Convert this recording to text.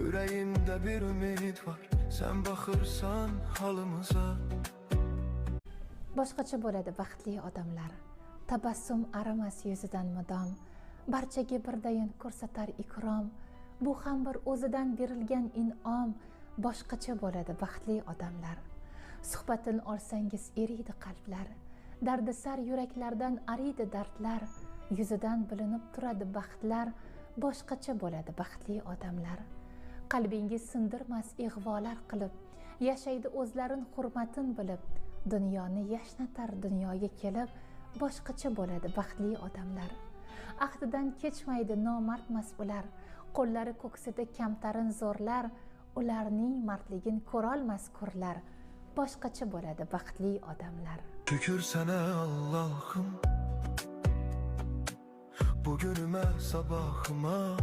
Yüreğimde bir ümit var, sen bakırsan halımıza. Boshqacha bo'ladi baxtli odamlar. Tabassum arimas yuzidan mudom. Barchaga birdayin ko'rsatar ikrom. Bu ham bir o'zidan berilgan in'om. Boshqacha bo'ladi baxtli odamlar. Suhbatini olsangiz eriydi qalblar. Dardisar yuraklardan ariydi dardlar. Yuzidan bilinib turadi baxtlar. Boshqacha bo'ladi baxtli odamlar. Qalbingiz sindirmas ig'volar qilib, yashaydi o'zlarin hurmatin bilib. Dunyoni yashnatar dunyoga kelib, boshqacha bo'ladi baxtli odamlar. Ahdidan kechmaydi nomardmas ular, qo'llari ko'ksida kamtarin zo'rlar, ularning mardligin ko'rolmas ko'rlar. Boshqacha bo'ladi baxtli odamlar. Şükür sana Allah'ım, bugünüme sabahıma.